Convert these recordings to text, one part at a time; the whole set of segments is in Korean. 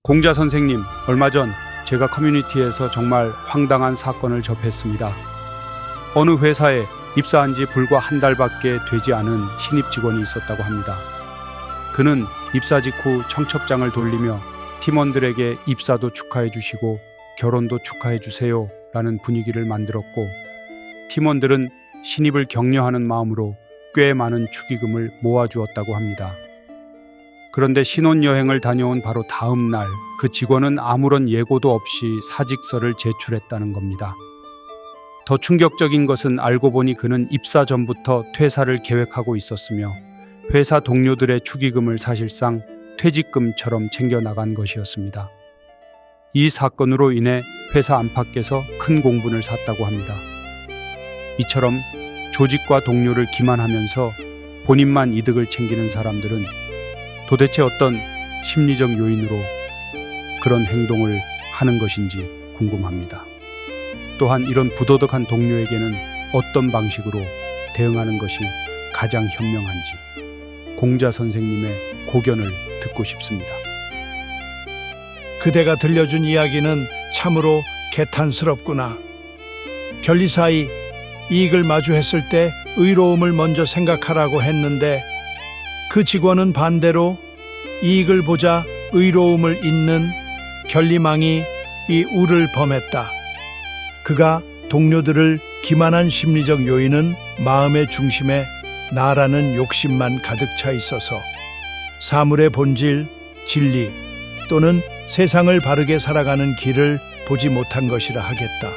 공자 선생님, 얼마 전 제가 커뮤니티에서 정말 황당한 사건을 접했습니다. 어느 회사에 입사한 지 불과 한 달밖에 되지 않은 신입 직원이 있었다고 합니다. 그는 입사 직후 청첩장을 돌리며 팀원들에게 입사도 축하해 주시고 결혼도 축하해 주세요 라는 분위기를 만들었고, 팀원들은 신입을 격려하는 마음으로 꽤 많은 축의금을 모아주었다고 합니다. 그런데 신혼여행을 다녀온 바로 다음 날 그 직원은 아무런 예고도 없이 사직서를 제출했다는 겁니다. 더 충격적인 것은 알고 보니 그는 입사 전부터 퇴사를 계획하고 있었으며 회사 동료들의 축의금을 사실상 퇴직금처럼 챙겨나간 것이었습니다. 이 사건으로 인해 회사 안팎에서 큰 공분을 샀다고 합니다. 이처럼 조직과 동료를 기만하면서 본인만 이득을 챙기는 사람들은 도대체 어떤 심리적 요인으로 그런 행동을 하는 것인지 궁금합니다. 또한 이런 부도덕한 동료에게는 어떤 방식으로 대응하는 것이 가장 현명한지 공자 선생님의 고견을 듣고 싶습니다. 그대가 들려준 이야기는 참으로 개탄스럽구나. 견리사의 이익을 마주했을 때 의로움을 먼저 생각하라고 했는데 그 직원은 반대로 이익을 보자 의로움을 잇는 견리망이 이 우를 범했다. 그가 동료들을 기만한 심리적 요인은 마음의 중심에 나라는 욕심만 가득 차 있어서 사물의 본질, 진리 또는 세상을 바르게 살아가는 길을 보지 못한 것이라 하겠다.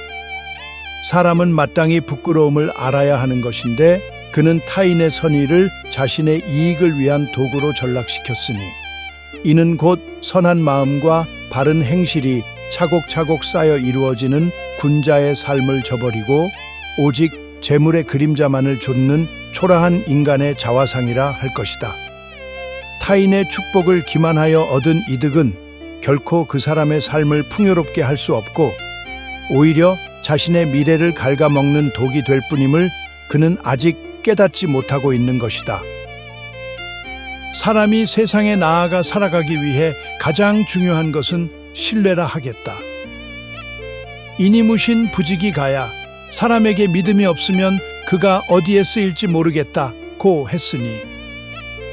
사람은 마땅히 부끄러움을 알아야 하는 것인데 그는 타인의 선의를 자신의 이익을 위한 도구로 전락시켰으니 이는 곧 선한 마음과 바른 행실이 차곡차곡 쌓여 이루어지는 군자의 삶을 저버리고 오직 재물의 그림자만을 좇는 초라한 인간의 자화상이라 할 것이다. 타인의 축복을 기만하여 얻은 이득은 결코 그 사람의 삶을 풍요롭게 할 수 없고 오히려 자신의 미래를 갉아먹는 독이 될 뿐임을 그는 아직 깨닫지 못하고 있는 것이다. 사람이 세상에 나아가 살아가기 위해 가장 중요한 것은 신뢰라 하겠다. 이니무신 부직이 가야 사람에게 믿음이 없으면 그가 어디에 쓰일지 모르겠다고 했으니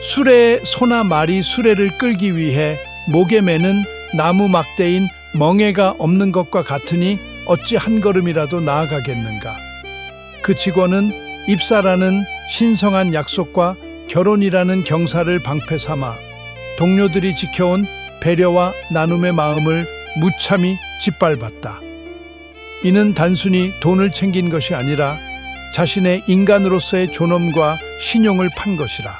수레의 소나 말이 수레를 끌기 위해 목에 매는 나무 막대인 멍에가 없는 것과 같으니 어찌 한 걸음이라도 나아가겠는가. 그 직원은 입사라는 신성한 약속과 결혼이라는 경사를 방패 삼아 동료들이 지켜온 배려와 나눔의 마음을 무참히 짓밟았다. 이는 단순히 돈을 챙긴 것이 아니라 자신의 인간으로서의 존엄과 신용을 판 것이라.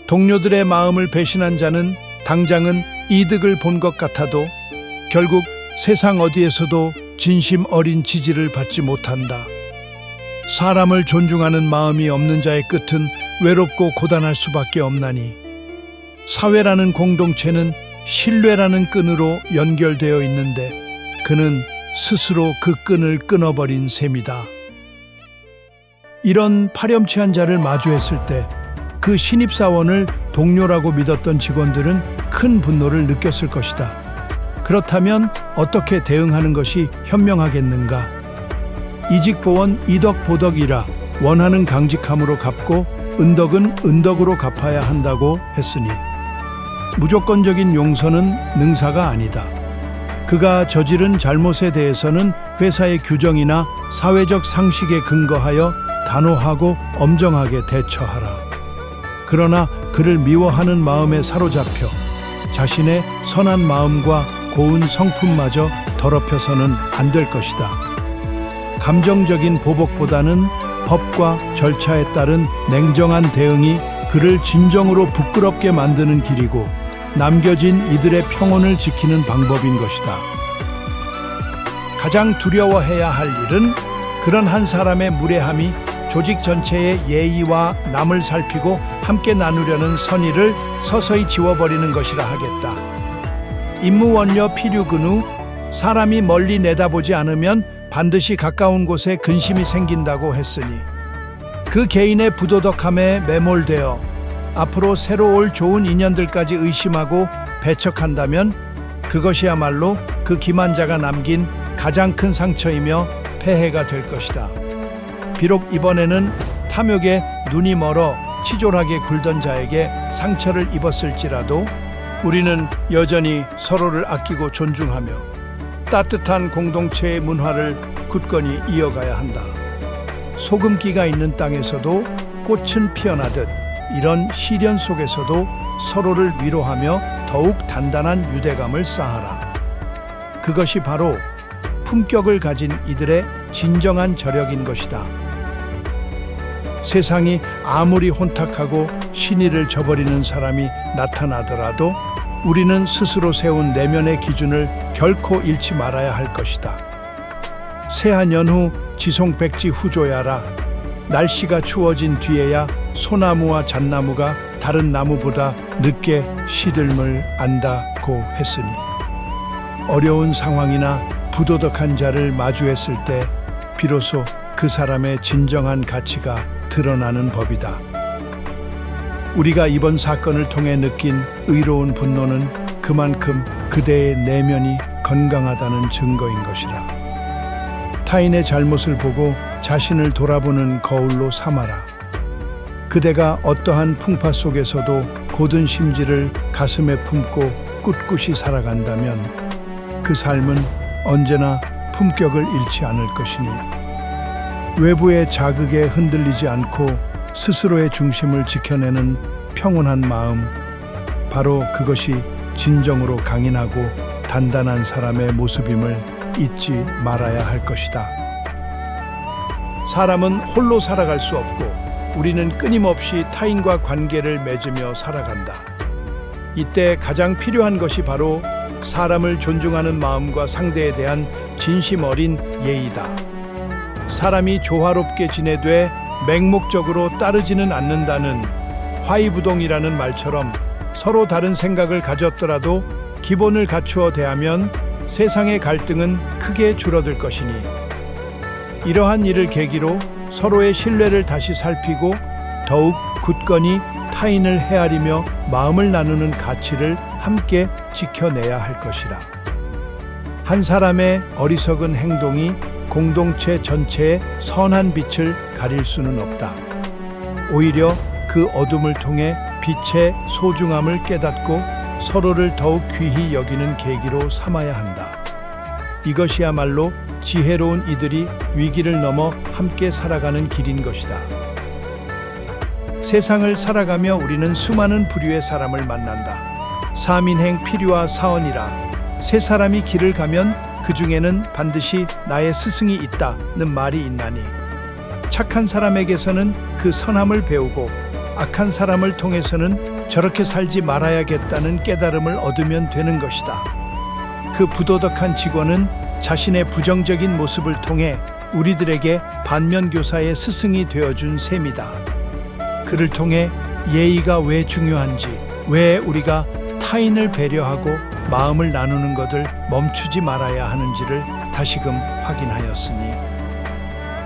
동료들의 마음을 배신한 자는 당장은 이득을 본 것 같아도 결국 세상 어디에서도 진심 어린 지지를 받지 못한다. 사람을 존중하는 마음이 없는 자의 끝은 외롭고 고단할 수밖에 없나니 사회라는 공동체는 신뢰라는 끈으로 연결되어 있는데 그는 스스로 그 끈을 끊어버린 셈이다. 이런 파렴치한 자를 마주했을 때 그 신입사원을 동료라고 믿었던 직원들은 큰 분노를 느꼈을 것이다. 그렇다면 어떻게 대응하는 것이 현명하겠는가? 이직보원 이덕보덕이라 원하는 강직함으로 갚고 은덕은 은덕으로 갚아야 한다고 했으니 무조건적인 용서는 능사가 아니다. 그가 저지른 잘못에 대해서는 회사의 규정이나 사회적 상식에 근거하여 단호하고 엄정하게 대처하라. 그러나 그를 미워하는 마음에 사로잡혀 자신의 선한 마음과 고운 성품마저 더럽혀서는 안 될 것이다. 감정적인 보복보다는 법과 절차에 따른 냉정한 대응이 그를 진정으로 부끄럽게 만드는 길이고 남겨진 이들의 평온을 지키는 방법인 것이다. 가장 두려워해야 할 일은 그런 한 사람의 무례함이 조직 전체의 예의와 남을 살피고 함께 나누려는 선의를 서서히 지워버리는 것이라 하겠다. 임무원료 필유근후 사람이 멀리 내다보지 않으면 반드시 가까운 곳에 근심이 생긴다고 했으니 그 개인의 부도덕함에 매몰되어 앞으로 새로 올 좋은 인연들까지 의심하고 배척한다면 그것이야말로 그 기만자가 남긴 가장 큰 상처이며 폐해가 될 것이다. 비록 이번에는 탐욕에 눈이 멀어 치졸하게 굴던 자에게 상처를 입었을지라도 우리는 여전히 서로를 아끼고 존중하며 따뜻한 공동체의 문화를 굳건히 이어가야 한다. 소금기가 있는 땅에서도 꽃은 피어나듯 이런 시련 속에서도 서로를 위로하며 더욱 단단한 유대감을 쌓아라. 그것이 바로 품격을 가진 이들의 진정한 저력인 것이다. 세상이 아무리 혼탁하고 신의를 저버리는 사람이 나타나더라도 우리는 스스로 세운 내면의 기준을 결코 잃지 말아야 할 것이다. 새한 연후 지송백지 후조야라. 날씨가 추워진 뒤에야 소나무와 잣나무가 다른 나무보다 늦게 시들음을 안다고 했으니 어려운 상황이나 부도덕한 자를 마주했을 때 비로소 그 사람의 진정한 가치가 드러나는 법이다. 우리가 이번 사건을 통해 느낀 의로운 분노는 그만큼 그대의 내면이 건강하다는 증거인 것이라. 타인의 잘못을 보고 자신을 돌아보는 거울로 삼아라. 그대가 어떠한 풍파 속에서도 고든 심지를 가슴에 품고 꿋꿋이 살아간다면 그 삶은 언제나 품격을 잃지 않을 것이니 외부의 자극에 흔들리지 않고 스스로의 중심을 지켜내는 평온한 마음, 바로 그것이 진정으로 강인하고 단단한 사람의 모습임을 잊지 말아야 할 것이다. 사람은 홀로 살아갈 수 없고 우리는 끊임없이 타인과 관계를 맺으며 살아간다. 이때 가장 필요한 것이 바로 사람을 존중하는 마음과 상대에 대한 진심 어린 예의다. 사람이 조화롭게 지내되 맹목적으로 따르지는 않는다는 화이부동이라는 말처럼 서로 다른 생각을 가졌더라도 기본을 갖추어 대하면 세상의 갈등은 크게 줄어들 것이니 이러한 일을 계기로 서로의 신뢰를 다시 살피고 더욱 굳건히 타인을 헤아리며 마음을 나누는 가치를 함께 지켜내야 할 것이라. 한 사람의 어리석은 행동이 공동체 전체의 선한 빛을 가릴 수는 없다. 오히려 그 어둠을 통해 빛의 소중함을 깨닫고 서로를 더욱 귀히 여기는 계기로 삼아야 한다. 이것이야말로 지혜로운 이들이 위기를 넘어 함께 살아가는 길인 것이다. 세상을 살아가며 우리는 수많은 부류의 사람을 만난다. 사민행 필요와 사언이라. 세 사람이 길을 가면 그 중에는 반드시 나의 스승이 있다는 말이 있나니 착한 사람에게서는 그 선함을 배우고 악한 사람을 통해서는 저렇게 살지 말아야겠다는 깨달음을 얻으면 되는 것이다. 그 부도덕한 직원은 자신의 부정적인 모습을 통해 우리들에게 반면교사의 스승이 되어준 셈이다. 그를 통해 예의가 왜 중요한지, 왜 우리가 타인을 배려하고 마음을 나누는 것을 멈추지 말아야 하는지를 다시금 확인하였으니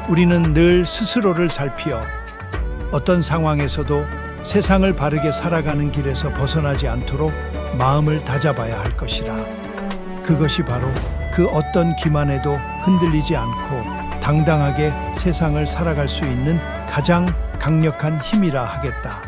우리는 늘 스스로를 살피어 어떤 상황에서도 세상을 바르게 살아가는 길에서 벗어나지 않도록 마음을 다잡아야 할 것이라. 그것이 바로 그 어떤 기만에도 흔들리지 않고 당당하게 세상을 살아갈 수 있는 가장 강력한 힘이라 하겠다.